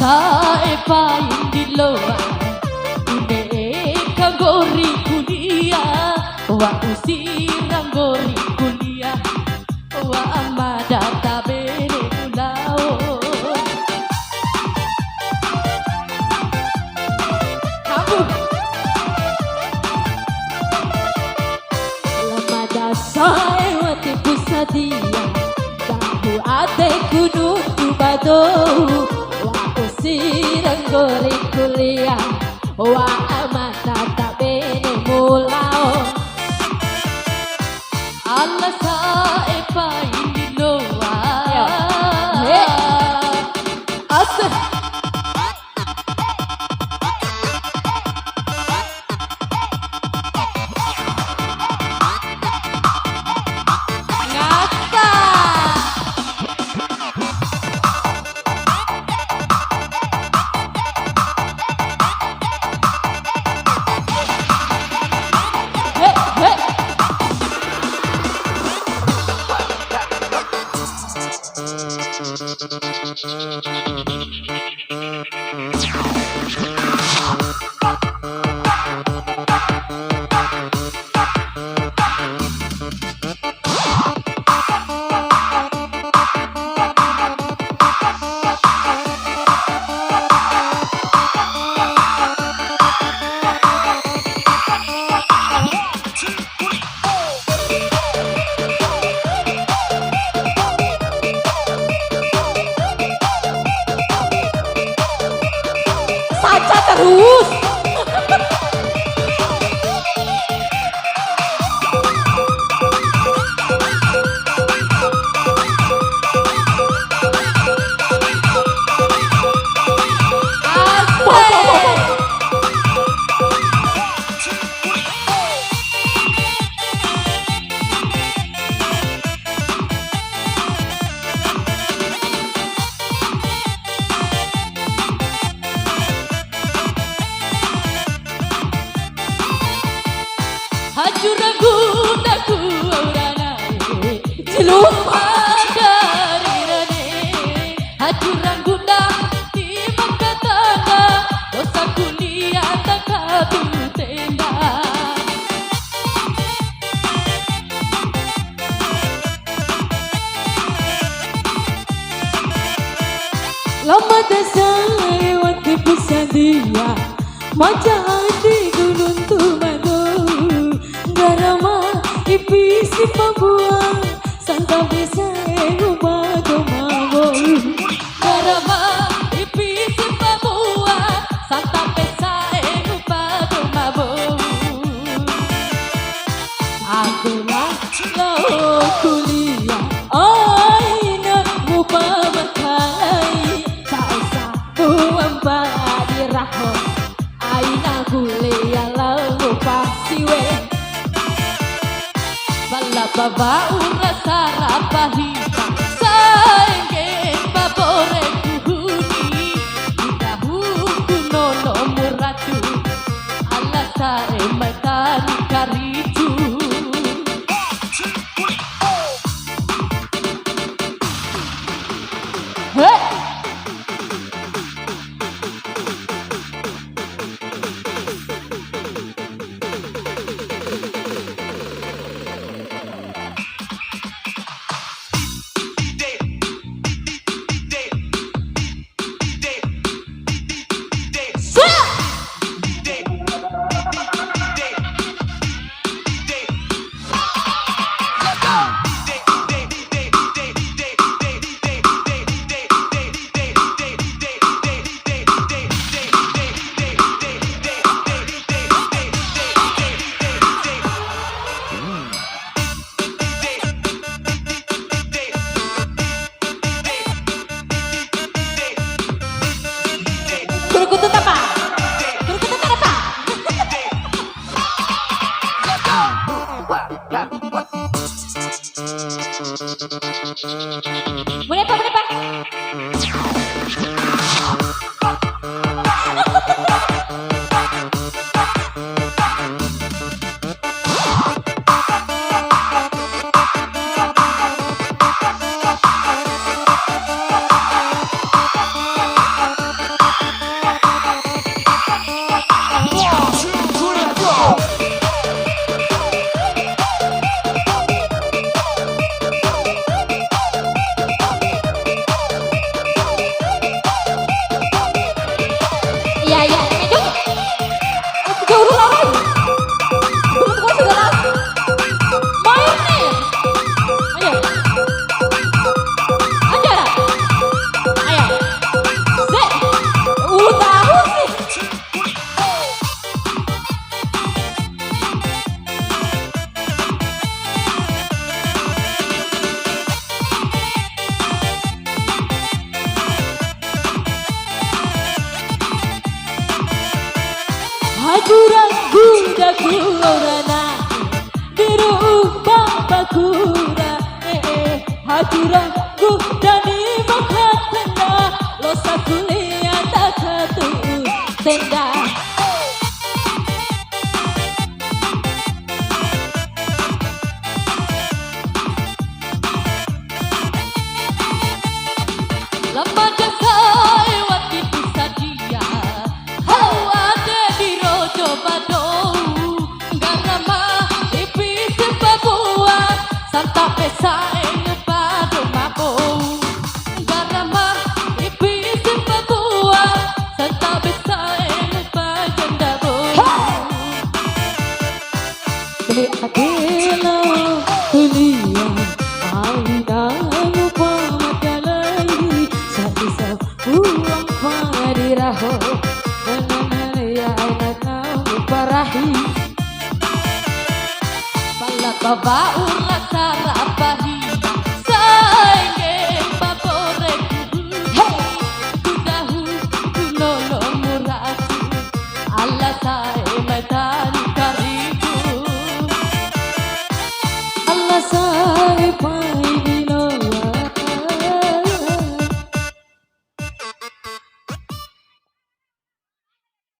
sae paing di loa Ine kagori kuliah Wa usirang gori kuliah Wa amada tabene ulao Kamu Lamada sae wati pusadia Kamu ate kudu tubado Sirang gori kuliah Wa amata tak bene mulao Allah sae paing di loa Asal terus Haju Ra Ngguda ku aurana Jelupa dari rane Haju Ra Ngguda di makatana Dosa kuliah tak kabin tenda Lama dasar lewat kepisan dia Macam hati gunung tumado Garama ipisi pabuang Santa bisa ubado mawo Garama ipisi pabuang Santa bisa ubado mawo Aku lah lau kuliah Aina mupa makalai Saisa buang badiraho Aina kuliah lau pasiwe Bala baba urasa rapahita Saengge babore kuhuni Idahu kunono muratu Allah sae matani karitu Hei aku orana biru bakura Haju Ra Ngguda di makatena lo sakulia tak katu tenda lama jasai wati bisa dia hau ade di rojo badou garama ipi sepabua santa pesa ngepado mabou garama ipi sepabua santa pesa ngepado ndabou beli adela kuliah aina lupa madalai sa pulang padiraho ya anak parahi balak babaur